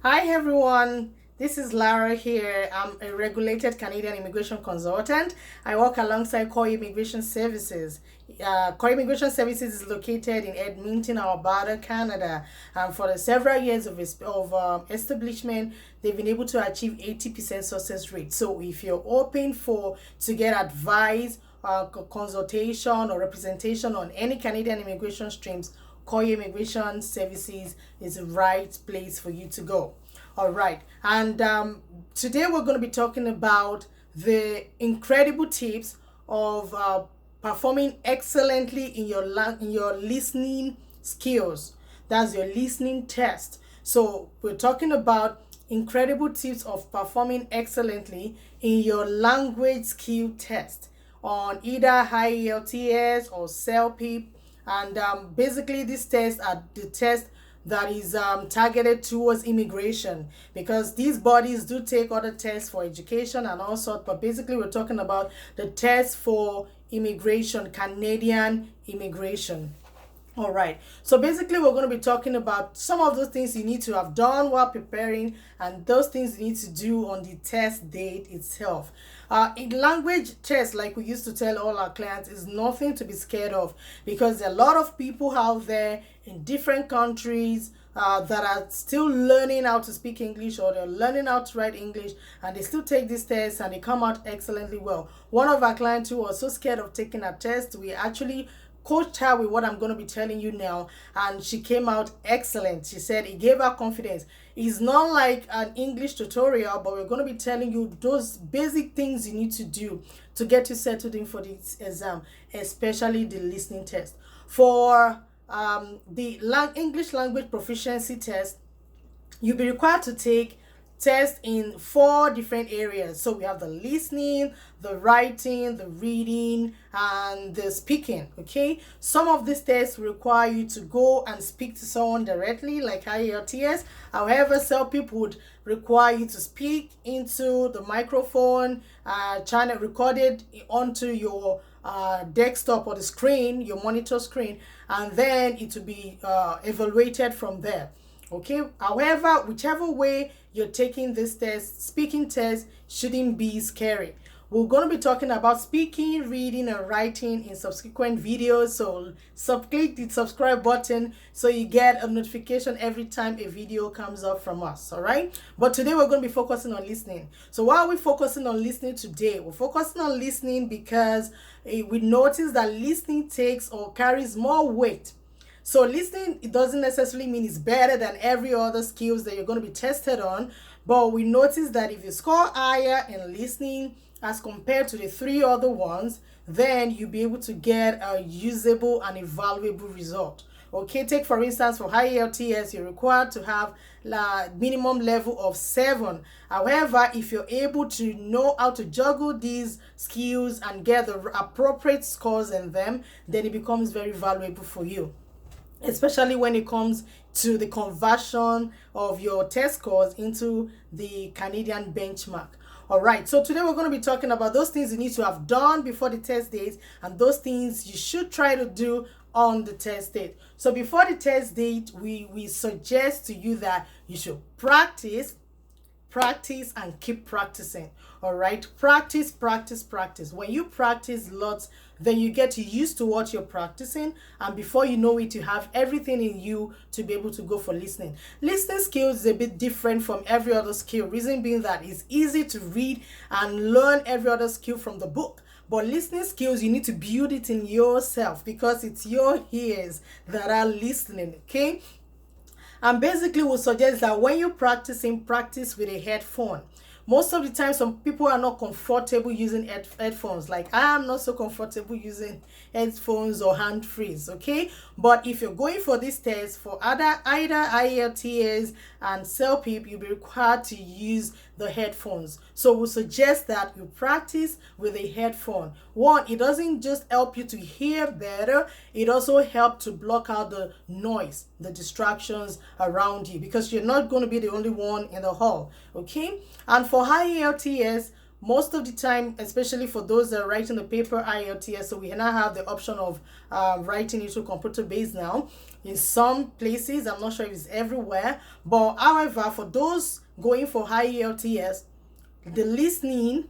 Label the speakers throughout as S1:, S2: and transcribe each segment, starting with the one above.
S1: Hi everyone, this is Lara here. I'm a regulated Canadian immigration consultant. I work alongside Culye Immigration Services. Culye Immigration Services is located in Edmonton, Alberta, Canada. And for the several years of establishment, they've been able to achieve 80% success rate. So if you're open to get advice, consultation or representation on any Canadian immigration streams, Culye Immigration Services is the right place for you to go. All right, and today we're going to be talking about the incredible tips of performing excellently in your listening skills. That's your listening test. So we're talking about incredible tips of performing excellently in your language skill test on either IELTS or CELPIP. And basically, these tests are the test that is targeted towards immigration, because these bodies do take other tests for education and all sorts. But basically, we're talking about the test for immigration, Canadian immigration. All right. So basically, we're going to be talking about some of those things you need to have done while preparing and those things you need to do on the test date itself. In language test, like we used to tell all our clients, is nothing to be scared of, because there are a lot of people out there in different countries that are still learning how to speak English, or they're learning how to write English, and they still take this test and they come out excellently well. One of our clients who was so scared of taking a test, we actually coached her with what I'm going to be telling you now, and she came out excellent. She said it gave her confidence. It's not like an English tutorial, but we're going to be telling you those basic things you need to do to get you settled in for this exam, especially the listening test. For the English language proficiency test, you'll be required to take tests in 4 different areas. So we have the listening, the writing, the reading, and the speaking. Okay, some of these tests require you to go and speak to someone directly, like IELTS. However, CELPIP would require you to speak into the microphone, channel recorded onto your desktop or the screen, your monitor screen, and then it will be evaluated from there. Okay, however, whichever way you're taking this test, speaking test shouldn't be scary. We're going to be talking about speaking, reading, and writing in subsequent videos. So click the subscribe button so you get a notification every time a video comes up from us. All right. But today we're going to be focusing on listening. So why are we focusing on listening today? We're focusing on listening because we notice that listening takes or carries more weight. So listening, it doesn't necessarily mean it's better than every other skills that you're going to be tested on. But we notice that if you score higher in listening as compared to the 3 other ones, then you'll be able to get a usable and a valuable result. Okay, take for instance, for IELTS, you're required to have a minimum level of 7. However, if you're able to know how to juggle these skills and get the appropriate scores in them, then it becomes very valuable for you, especially when it comes to the conversion of your test scores into the Canadian benchmark. All right, so today we're going to be talking about those things you need to have done before the test date and those things you should try to do on the test date. So before the test date, we suggest to you that you should practice and keep practicing. All right, practice. When you practice lots, then you get used to what you're practicing, and before you know it, you have everything in you to be able to go for listening. Listening skills is a bit different from every other skill, reason being that it's easy to read and learn every other skill from the book. But listening skills, you need to build it in yourself, because it's your ears that are listening. Okay, and basically we'll suggest that when you're practicing, practice with a headphone. Most of the time, some people are not comfortable using headphones. Like I am not so comfortable using headphones or hand frees. Okay, but if you're going for this test for either IELTS and CELPIP, you'll be required to use the headphones. So we suggest that you practice with a headphone. One, it doesn't just help you to hear better, it also helps to block out the noise, the distractions around you, because you're not going to be the only one in the hall. Okay, and for IELTS, most of the time, especially for those that are writing the paper IELTS, so we now have the option of writing it to computer based now. in some places. I'm not sure if it's everywhere, but however, for those going for high IELTS, the listening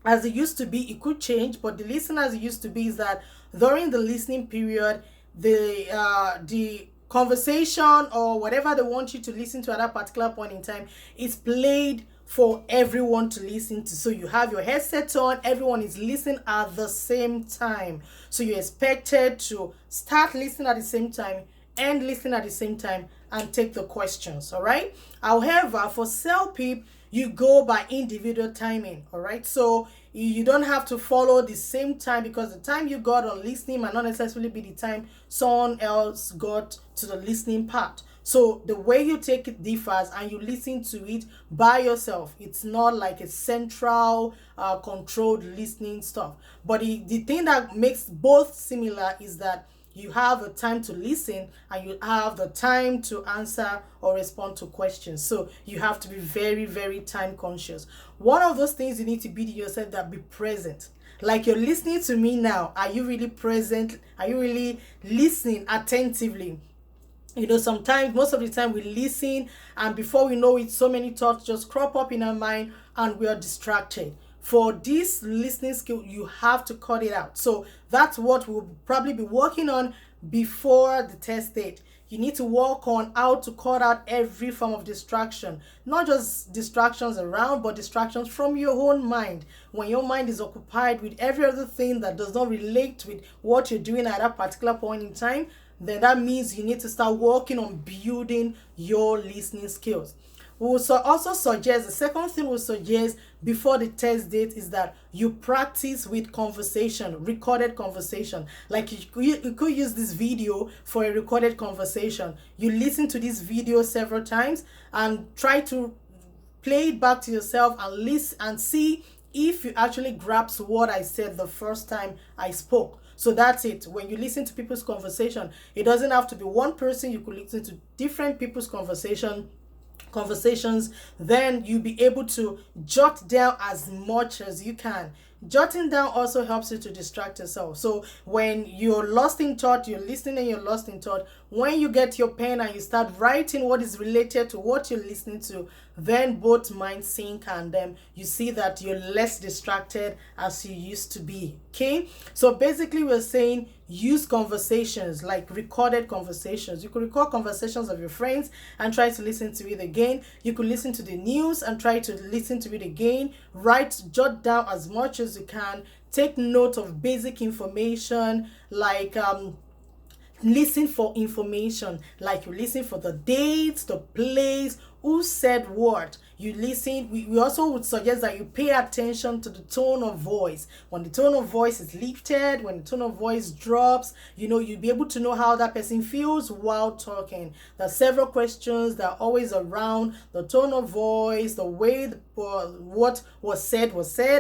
S1: as it used to be, it could change, but the listening as it used to be is that during the listening period, the conversation or whatever they want you to listen to at that particular point in time is played for everyone to listen to. So you have your headset on, everyone is listening at the same time. So you're expected to start listening at the same time, end listening at the same time, and take the questions. All right. However, for CELPIP, you go by individual timing. All right. So you don't have to follow the same time, because the time you got on listening might not necessarily be the time someone else got to the listening part. So the way you take it differs, and you listen to it by yourself. It's not like a central controlled listening stuff. But the thing that makes both similar is that you have the time to listen and you have the time to answer or respond to questions. So you have to be very, very time conscious. One of those things you need to be to yourself, that be present. Like you're listening to me now. Are you really present? Are you really listening attentively? You know, sometimes, most of the time, we listen, and before we know it, so many thoughts just crop up in our mind and we are distracted. For this listening skill, you have to cut it out. So that's what we'll probably be working on before the test date. You need to work on how to cut out every form of distraction, not just distractions around, but distractions from your own mind. When your mind is occupied with every other thing that does not relate with what you're doing at that particular point in time, then that means you need to start working on building your listening skills. We will also suggest, the second thing we'll suggest before the test date is that you practice with conversation, recorded conversation. Like you could use this video for a recorded conversation. You listen to this video several times and try to play it back to yourself and listen and see if you actually grasp what I said the first time I spoke. So that's it. When you listen to people's conversation, it doesn't have to be one person. You could listen to different people's conversations, then you'll be able to jot down as much as you can. Jotting down also helps you to distract yourself. So when you're lost in thought, you're listening and you're lost in thought, when you get your pen and you start writing what is related to what you're listening to, then both minds sync, and then you see that you're less distracted as you used to be. Okay, so basically we're saying use conversations, like recorded conversations. You could record conversations of your friends and try to listen to it again. You could listen to the news and try to listen to it again. Jot down as much as you can. Take note of basic information, like listen for information, like you listen for the dates, the place, who said what. You listen. We also would suggest that you pay attention to the tone of voice. When the tone of voice is lifted, when the tone of voice drops, you'll be able to know how that person feels while talking. There are several questions that are always around the tone of voice, the way what was said,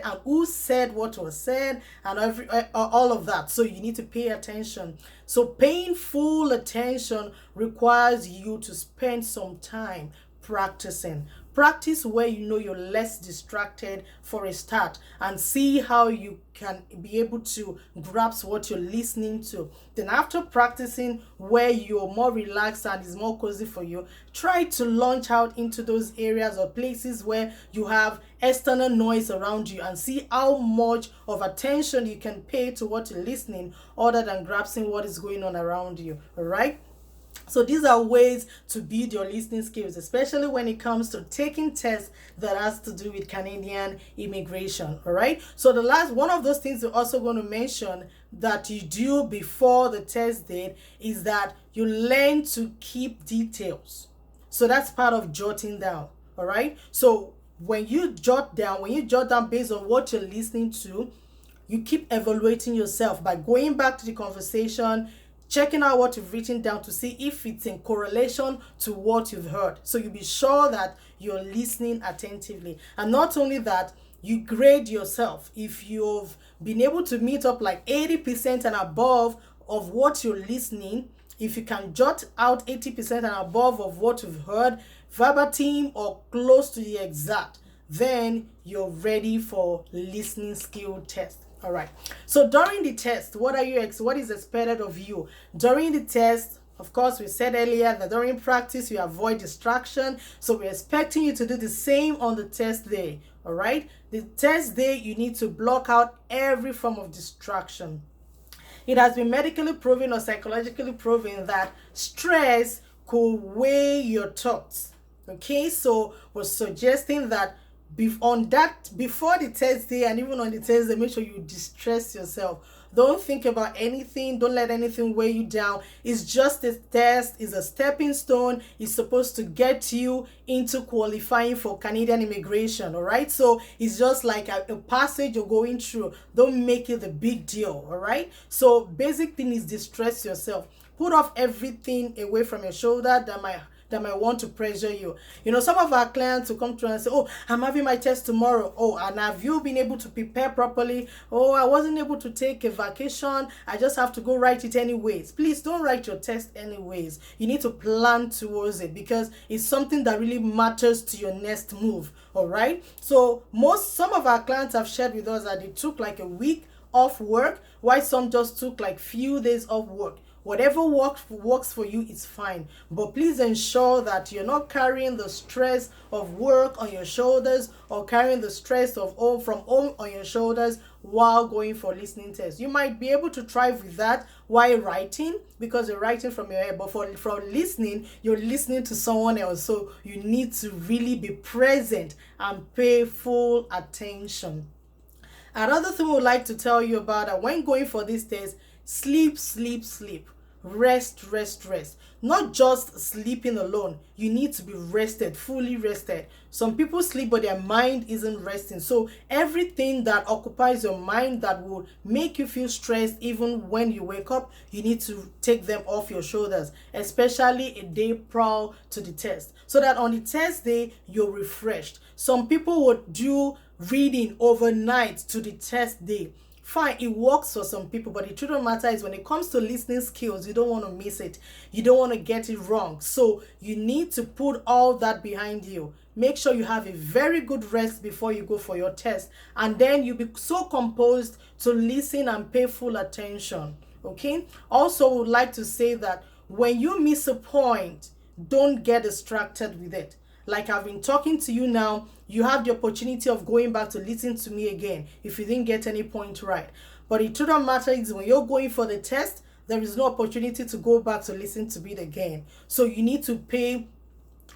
S1: and who said what was said, and all of that. So you need to pay attention. So paying full attention requires you to spend some time practicing. Practice where you're less distracted for a start, and see how you can be able to grasp what you're listening to. Then after practicing where you're more relaxed and is more cozy for you, try to launch out into those areas or places where you have external noise around you, and see how much of attention you can pay to what you're listening other than grasping what is going on around you. All right. So these are ways to build your listening skills, especially when it comes to taking tests that has to do with Canadian immigration. All right. So the last one of those things we're also going to mention that you do before the test date is that you learn to keep details. So that's part of jotting down. All right. So when you jot down based on what you're listening to, you keep evaluating yourself by going back to the conversation, checking out what you've written down to see if it's in correlation to what you've heard. So you'll be sure that you're listening attentively. And not only that, you grade yourself. If you've been able to meet up like 80% and above of what you're listening, if you can jot out 80% and above of what you've heard, verbatim or close to the exact, then you're ready for listening skill test. All right. So during the test, what is expected of you? During the test, Of course, we said earlier that during practice, you avoid distraction. So we're expecting you to do the same on the test day. All right. The test day, you need to block out every form of distraction. It has been medically proven or psychologically proven that stress could weigh your thoughts. Okay, so we're suggesting that before the test day and even on the test day, make sure you distress yourself. Don't think about anything. Don't let anything weigh you down. It's just a test. It's a stepping stone. It's supposed to get you into qualifying for Canadian immigration. All right. So it's just like a passage you're going through. Don't make it a big deal. All right. So basic thing is distress yourself. Put off everything away from your shoulder that might want to pressure you. You know, some of our clients will come to us and say, oh, I'm having my test tomorrow. Oh, and have you been able to prepare properly? Oh, I wasn't able to take a vacation. I just have to go write it anyways. Please don't write your test anyways. You need to plan towards it because it's something that really matters to your next move. All right. So some of our clients have shared with us that they took like a week off work, while some just took like few days off work. Whatever works for you is fine, but please ensure that you're not carrying the stress of work on your shoulders or carrying the stress of from home on your shoulders while going for listening tests. You might be able to thrive with that while writing because you're writing from your head, but for listening, you're listening to someone else, so you need to really be present and pay full attention. Another thing we would like to tell you about that when going for this test, sleep. Rest. Not just sleeping alone. You need to be rested, fully rested. Some people sleep, but their mind isn't resting. So everything that occupies your mind that will make you feel stressed, even when you wake up, you need to take them off your shoulders, especially a day prior to the test, so that on the test day, you're refreshed. Some people would do reading overnight to the test day. Fine, it works for some people, but the truth of the matter is when it comes to listening skills, you don't want to miss it. You don't want to get it wrong. So you need to put all that behind you. Make sure you have a very good rest before you go for your test. And then you'll be so composed to listen and pay full attention. Okay? Also, would like to say that when you miss a point, don't get distracted with it. Like I've been talking to you now, you have the opportunity of going back to listen to me again if you didn't get any point right. But the truth of the matter is when you're going for the test, there is no opportunity to go back to listen to it again. So you need to pay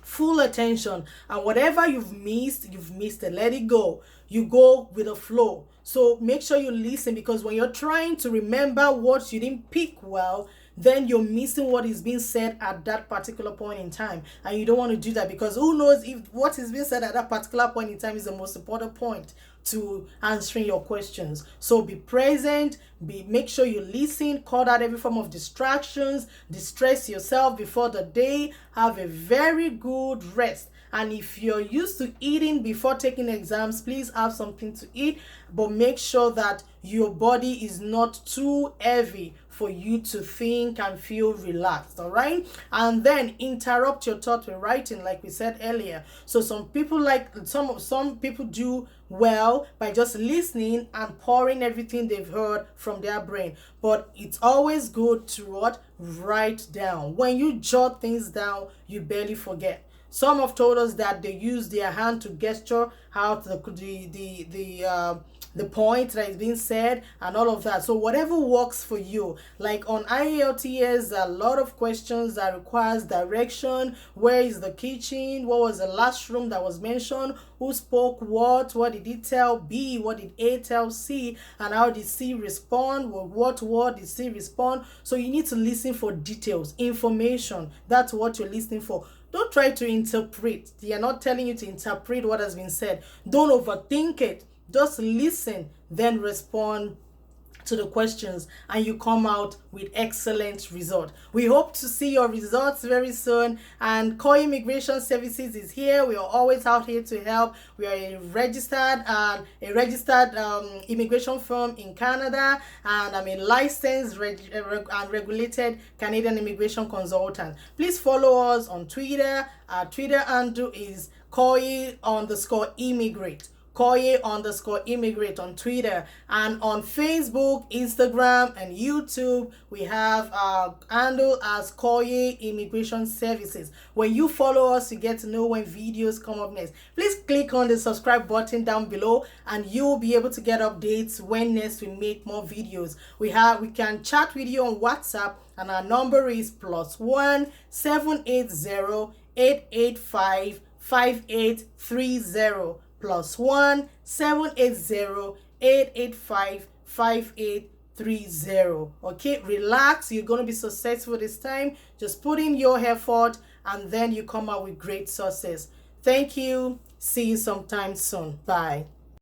S1: full attention, and whatever you've missed it. Let it go. You go with the flow. So make sure you listen, because when you're trying to remember what you didn't pick well, then you're missing what is being said at that particular point in time. And you don't want to do that, because who knows if what is being said at that particular point in time is the most important point to answering your questions. So be present, make sure you listen, cut out every form of distractions, distress yourself before the day, have a very good rest. And if you're used to eating before taking exams, please have something to eat, but make sure that your body is not too heavy for you to think and feel relaxed. All right. And then interrupt your thought with writing, like we said earlier. So some people do well by just listening and pouring everything they've heard from their brain, but it's always good to write down. When you jot things down, you barely forget. Some have told us that they use their hand to gesture out the point that is being said and all of that. So whatever works for you. Like on IELTS, there are a lot of questions that requires direction. Where is the kitchen? What was the last room that was mentioned? Who spoke what? What did he tell B? What did A tell C? And how did C respond? What word did C respond? So you need to listen for details, information. That's what you're listening for. Don't try to interpret. They are not telling you to interpret what has been said. Don't overthink it. Just listen, then respond to the questions, and you come out with excellent result. We hope to see your results very soon. And Culye Immigration Services is here. We are always out here to help. We are a registered immigration firm in Canada, and I'm a licensed and regulated Canadian immigration consultant. Please follow us on Twitter. Our Twitter handle is Culye_Immigrate. Culye_Immigrate on Twitter, and on Facebook, Instagram, and YouTube we have our handle as Culye Immigration Services. When you follow us, you get to know when videos come up next. Please click on the subscribe button down below and you'll be able to get updates when next we make more videos. We can chat with you on WhatsApp, and our number is +1 780 885 5830, +1 780 885 5830. Okay, relax, you're going to be successful this time. Just put in your effort and then you come out with great success. Thank you. See you sometime soon. Bye.